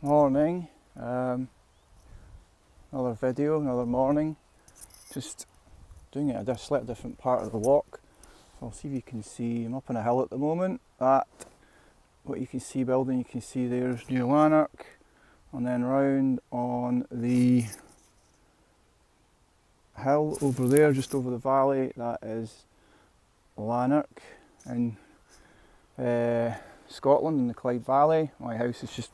Morning. Another video, another morning. Just doing it at a slightly different part of the walk. So I'll see if you can see. I'm up on a hill at the moment. That, what you can see building, you can see there's New Lanark, and then round on the hill over there, just over the valley, that is Lanark in Scotland in the Clyde Valley. My house is just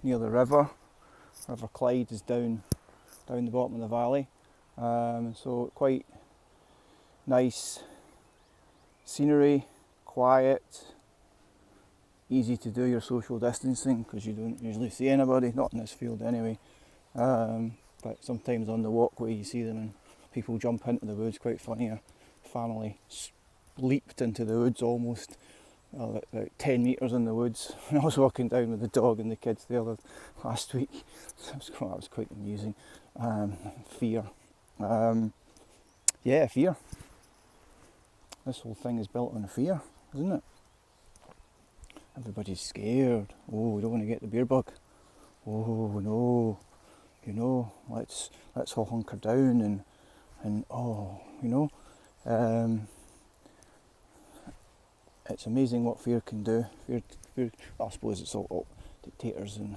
near the river. River Clyde is down the bottom of the valley, so quite nice scenery, quiet, easy to do your social distancing because you don't usually see anybody, not in this field anyway, but sometimes on the walkway you see them and people jump into the woods. Quite funny, a family leaped into the woods almost about 10 metres in the woods. I was walking down with the dog and the kids there last week. That was quite amusing. Fear. Fear. This whole thing is built on fear, isn't it? Everybody's scared. Oh, we don't want to get the beer bug. Oh no, let's all hunker down and it's amazing what fear can do. Fear, I suppose it's all dictators and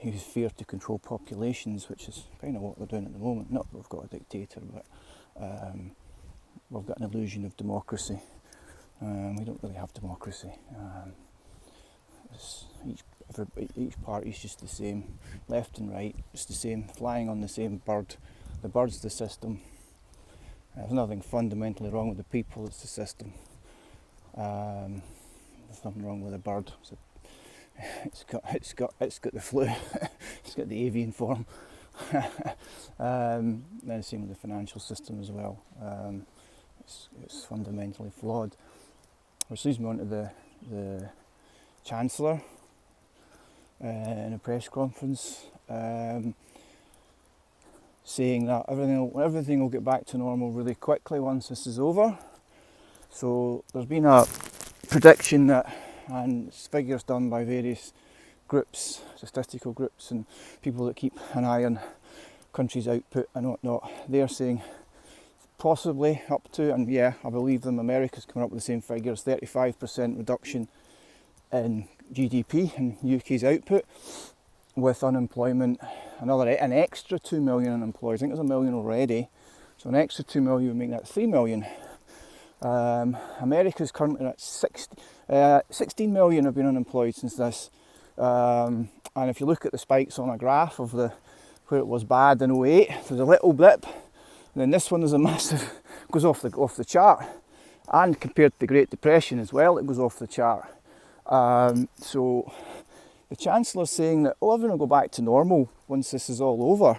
use fear to control populations, which is kind of what they're doing at the moment. Not that we've got a dictator, but we've got an illusion of democracy. We don't really have democracy. Each party's just the same, left and right, just the same, flying on the same bird. The bird's the system. There's nothing fundamentally wrong with the people, it's the system. There's nothing wrong with a bird. It's got the flu. It's got the avian form. Then the same with the financial system as well. It's fundamentally flawed. Which leads me on to the chancellor in a press conference, saying that everything will get back to normal really quickly once this is over. So there's been a prediction and figures done by various groups, statistical groups and people that keep an eye on countries' output and whatnot. They're saying possibly up to, and yeah, I believe them, America's coming up with the same figures, 35% reduction in GDP and UK's output, with unemployment, an extra 2 million unemployed. I think there's 1 million already, so an extra 2 million would make that 3 million. America's currently at 16 million have been unemployed since this, and if you look at the spikes on a graph of where it was bad in 2008, there's a little blip, and then this one is a massive, goes off the chart, and compared to the Great Depression as well, it goes off the chart. So the Chancellor saying that everything will go back to normal once this is all over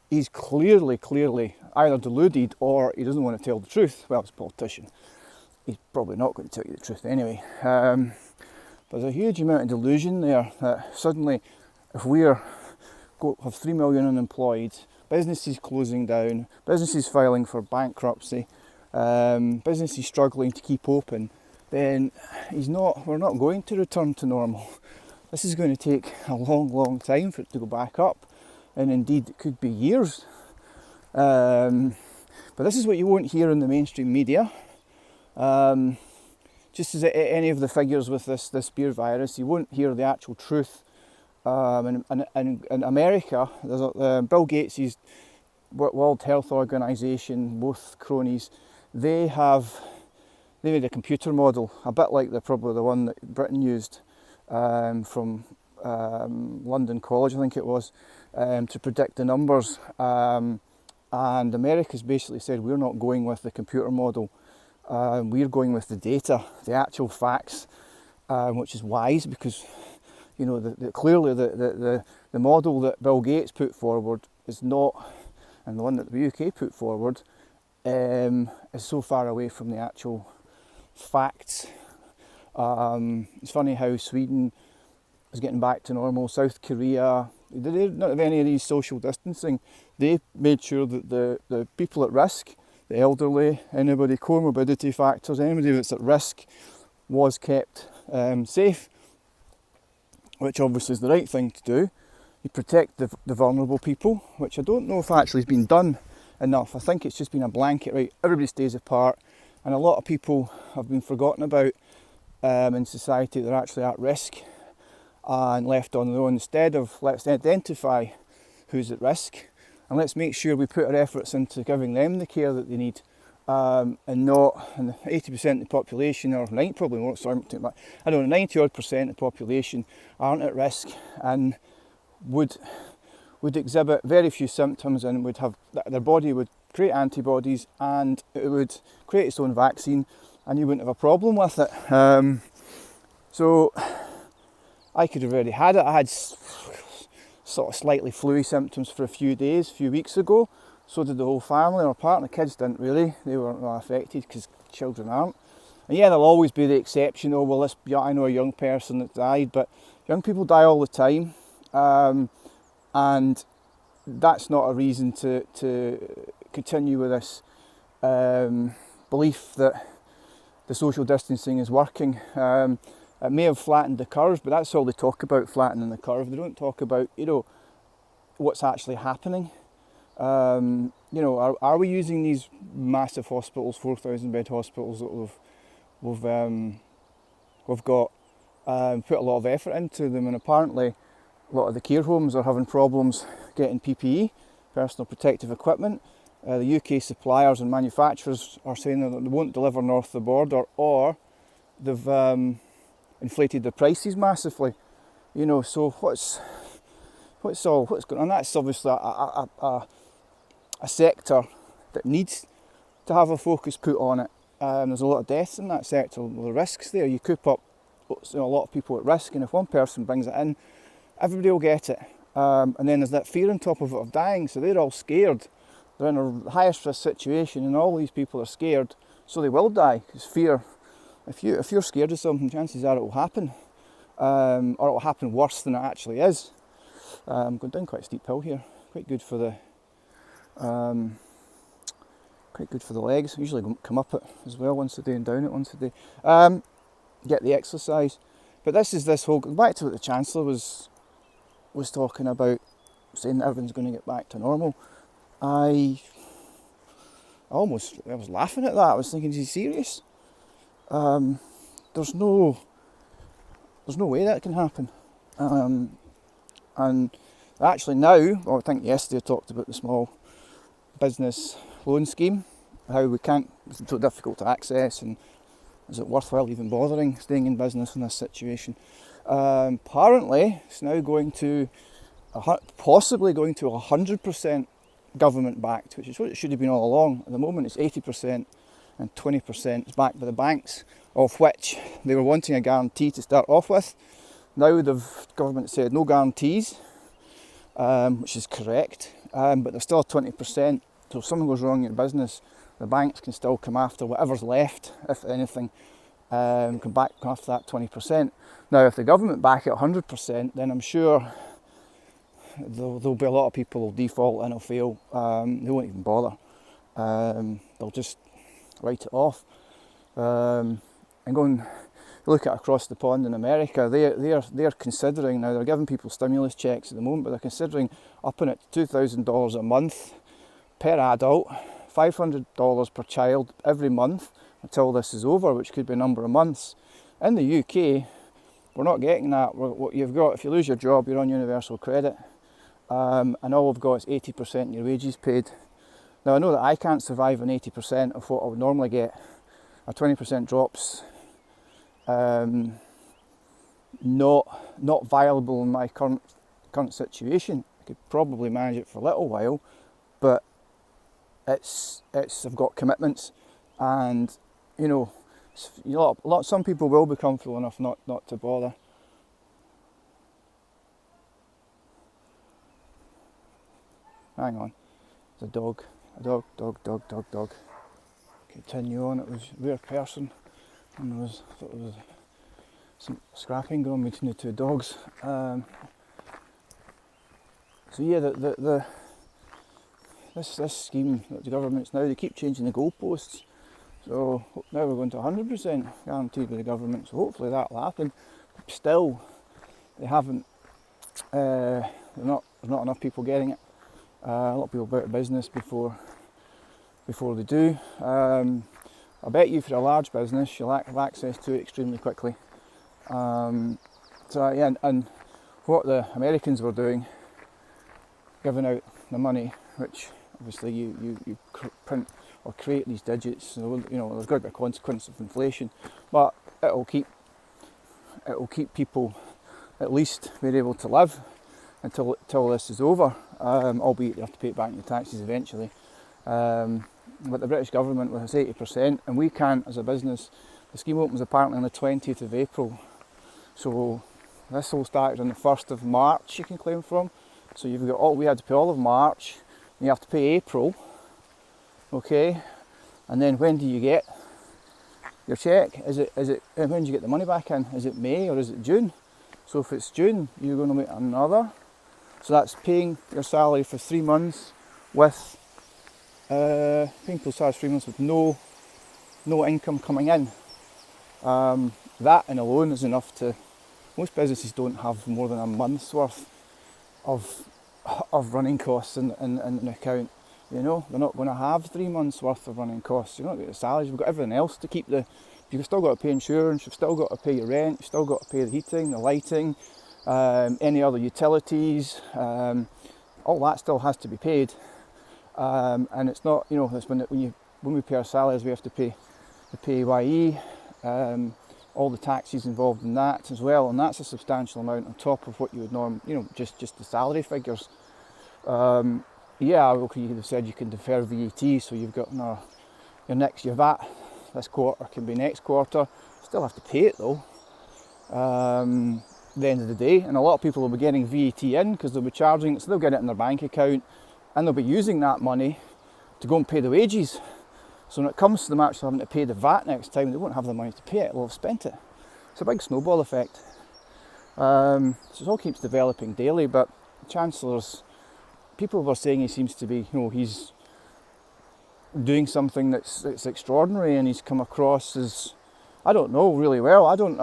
he's clearly either deluded or he doesn't want to tell the truth. Well, as a politician, he's probably not going to tell you the truth anyway. But there's a huge amount of delusion there that suddenly, if we have 3 million unemployed, businesses closing down, businesses filing for bankruptcy, businesses struggling to keep open, then we're not going to return to normal. This is going to take a long time for it to go back up. And indeed it could be years. But this is what you won't hear in the mainstream media. Just as any of the figures with this beer virus, you won't hear the actual truth. In America, there's Bill Gates' World Health Organization, both cronies, they made a computer model, a bit like probably the one that Britain used, from London College, I think it was, to predict the numbers, and America's basically said we're not going with the computer model, we're going with the data, the actual facts, which is wise because clearly the model that Bill Gates put forward is not, and the one that the UK put forward is so far away from the actual facts. It's funny how Sweden is getting back to normal. South Korea, they didn't have any of these social distancing. They made sure that the people at risk, the elderly, anybody comorbidity factors, anybody that's at risk was kept safe. which obviously is the right thing to do. You protect the vulnerable people, which I don't know if actually has been done enough. I think it's just been a blanket, right, everybody stays apart, and a lot of people have been forgotten about in society. They're actually at risk and left on their own. Instead of, let's identify who's at risk and let's make sure we put our efforts into giving them the care that they need, and not, and 80% of the population, or 90, probably more, sorry, I don't know, 90 odd percent of the population aren't at risk and would exhibit very few symptoms, and would have, their body would create antibodies and it would create its own vaccine and you wouldn't have a problem with it. So I could have already had it. I had sort of slightly flu symptoms for a few weeks ago. So did the whole family. Our partner, kids didn't really. They weren't really affected because children aren't. And yeah, there'll always be the exception. Oh, well, I know a young person that died, but young people die all the time. And that's not a reason to continue with this belief that the social distancing is working. It may have flattened the curve, but that's all they talk about, flattening the curve. They don't talk about, what's actually happening. Are we using these massive hospitals, 4,000 bed hospitals that we've got, put a lot of effort into them, and apparently a lot of the care homes are having problems getting PPE, personal protective equipment. The UK suppliers and manufacturers are saying that they won't deliver north of the border, or they've inflated the prices massively. So what's going on? That's obviously a sector that needs to have a focus put on it. There's a lot of deaths in that sector, the risks there. You coop up a lot of people at risk, and if one person brings it in, everybody will get it. And then there's that fear on top of it of dying, so they're all scared. They're in a highest risk situation, and all these people are scared, so they will die. Because fear, if you're scared of something, chances are it will happen, or it will happen worse than it actually is. I'm going down quite a steep hill here. Quite good for the legs. I usually come up it as well once a day and down it once a day. Get the exercise. But this whole, back to what the Chancellor was talking about, saying that everyone's going to get back to normal. I was laughing at that. I was thinking, is he serious? There's no way that can happen. And actually now, I think yesterday I talked about the small business loan scheme, how it's so difficult to access, and is it worthwhile even bothering staying in business in this situation? Apparently it's now possibly going to 100% government backed, which is what it should have been all along. At the moment it's 80% and 20% is backed by the banks, of which they were wanting a guarantee to start off with. Now the government said no guarantees, which is correct, but there's still 20%. So if something goes wrong in your business, the banks can still come after whatever's left, if anything, come after that 20%. Now if the government back it 100%, then I'm sure there'll be a lot of people who'll default and will fail. They won't even bother. They'll just write it off. And going look at across the pond in America, they're considering now, they're giving people stimulus checks at the moment, but they're considering upping it to $2,000 a month per adult, $500 per child every month until this is over, which could be a number of months. In the UK, we're not getting that. What you've got, if you lose your job, you're on universal credit, and all we've got is 80% of your wages paid. Now I know that I can't survive on 80% of what I would normally get. A 20% drop's not viable in my current situation. I could probably manage it for a little while, but I've got commitments, and some people will be comfortable enough not to bother. Hang on, there's a dog. Continue on. It was a weird person, and there was some scrapping going between the two dogs. So yeah, this scheme that the government's now, they keep changing the goalposts. So now we're going to 100% guaranteed by the government. So hopefully that'll happen. Still, they haven't, there's not enough people getting it. A lot of people go out of business before they do. I bet you for a large business you'll have access to it extremely quickly. So yeah, and what the Americans were doing, giving out the money, which obviously you print or create these digits, so you know there's got to be a consequence of inflation, but it'll keep people at least being able to live until this is over, albeit you have to pay it back in your taxes eventually. But the British government was 80%, and we can't as a business. The scheme opens apparently on the 20th of April, so this all started on the 1st of March you can claim from. So you've got we had to pay all of March, and you have to pay April, okay? And then when do you get your check? Is it when do you get the money back in? Is it May or is it June? So if it's June, you're going to make another. So that's paying your salary for 3 months with paying people's salary 3 months with no income coming in. That in alone is enough to. Most businesses don't have more than a month's worth of running costs in an account. You know, they're not going to have 3 months worth of running costs. You're not going to get the salaries. We've got everything else to keep the. You've still got to pay insurance. You've still got to pay your rent. You've still got to pay the heating, the lighting, any other utilities. All that still has to be paid. And it's not, you know, it's when we pay our salaries, we have to pay the PAYE, all the taxes involved in that as well, and that's a substantial amount on top of what you would normally, you know, just the salary figures. Yeah, okay, you could have said you can defer VAT, so you've got your VAT this quarter can be next quarter. Still have to pay it though. The end of the day, and a lot of people will be getting VAT in because they'll be charging, so they'll get it in their bank account, and they'll be using that money to go and pay the wages. So when it comes to them actually having to pay the VAT next time, they won't have the money to pay it, they'll have spent it. It's a big snowball effect. So it all keeps developing daily, but the Chancellor's, people were saying he seems to be, you know, he's doing something that's extraordinary, and he's come across as, I don't know really well, I don't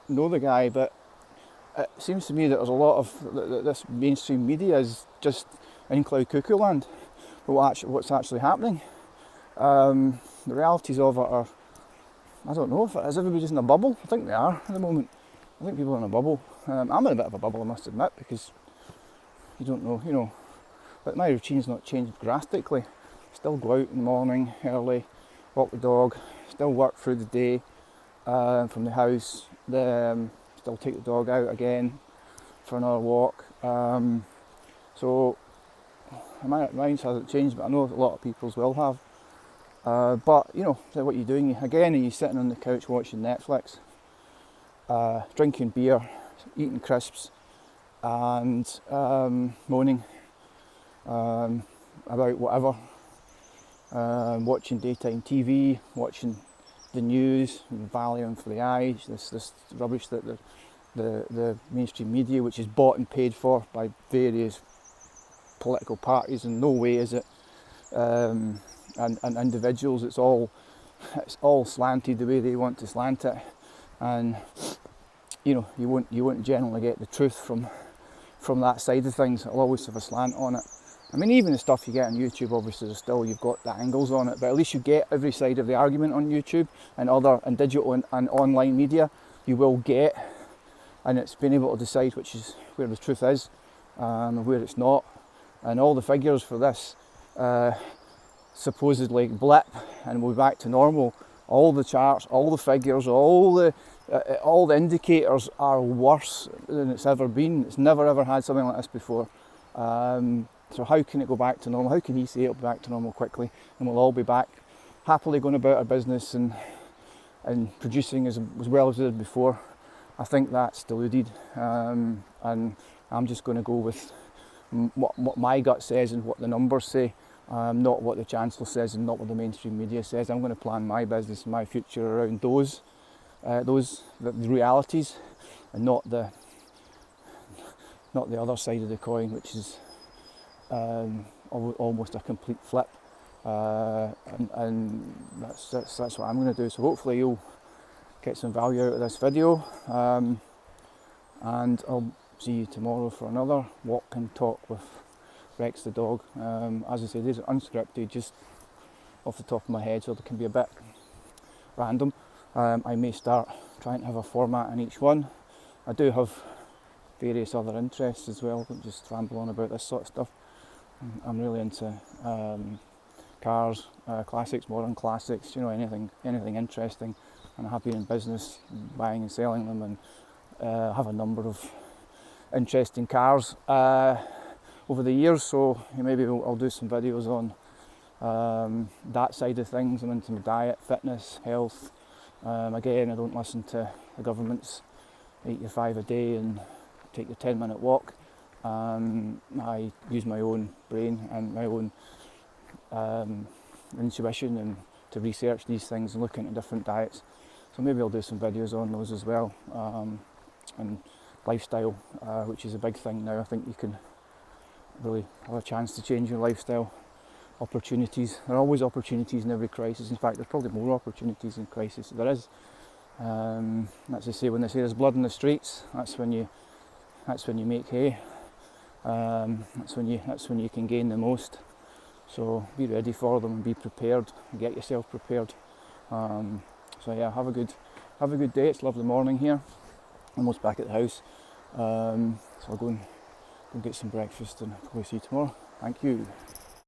know the guy, but it seems to me that there's a lot of this mainstream media is just in cloud cuckoo land. But what's actually happening? The realities of it are, I don't know, is everybody just in a bubble? I think they are at the moment. I think people are in a bubble. I'm in a bit of a bubble, I must admit, because you don't know, you know, but my routine's not changed drastically. Still go out in the morning early, walk the dog, still work through the day from the house, still take the dog out again for another walk. So mine hasn't changed, but I know a lot of people's will have. But you know, what you're doing again, are you sitting on the couch watching Netflix, drinking beer, eating crisps, and moaning about whatever, watching daytime TV, watching the news, Valium for the eyes, this rubbish that the mainstream media, which is bought and paid for by various political parties, in no way is it, and individuals. It's all slanted the way they want to slant it, and you know, you won't generally get the truth from that side of things. It'll always have a slant on it. I mean, even the stuff you get on YouTube, obviously, there's still, you've got the angles on it, but at least you get every side of the argument on YouTube and digital and online media. You will get, and it's been able to decide which is where the truth is and where it's not. And all the figures for this supposedly blip and we'll be back to normal. All the charts, all the figures, all the indicators are worse than it's ever been. It's never ever had something like this before. So how can it go back to normal? How can he say it'll be back to normal quickly and we'll all be back happily going about our business and producing as well as we did before? I think that's deluded, and I'm just going to go with what my gut says and what the numbers say, not what the Chancellor says and not what the mainstream media says. I'm going to plan my business and my future around the realities, and not the other side of the coin, which is almost a complete flip. And that's what I'm going to do. So hopefully you'll get some value out of this video. and I'll see you tomorrow for another walk and talk with Rex the dog. As I say, these are unscripted, just off the top of my head, so they can be a bit random. I may start trying to have a format in each one. I do have various other interests as well, don't just ramble on about this sort of stuff. I'm really into cars, classics, modern classics, anything interesting, and I have been in business buying and selling them, and have a number of interesting cars over the years, so maybe I'll do some videos on that side of things. I'm into my diet, fitness, health. Again, I don't listen to the government's 8 to 5 a day and take your 10-minute walk. I use my own brain and my own intuition and to research these things and look into different diets. So maybe I'll do some videos on those as well. And lifestyle, which is a big thing now. I think you can really have a chance to change your lifestyle. Opportunities. There are always opportunities in every crisis. In fact, there's probably more opportunities in crisis. There is. That's to say, when they say there's blood in the streets, that's when you make hay. That's when you can gain the most. So be ready for them and be prepared. And get yourself prepared. So yeah, have a good day. It's a lovely morning here. Almost back at the house. So I'll go and get some breakfast and probably see you tomorrow. Thank you.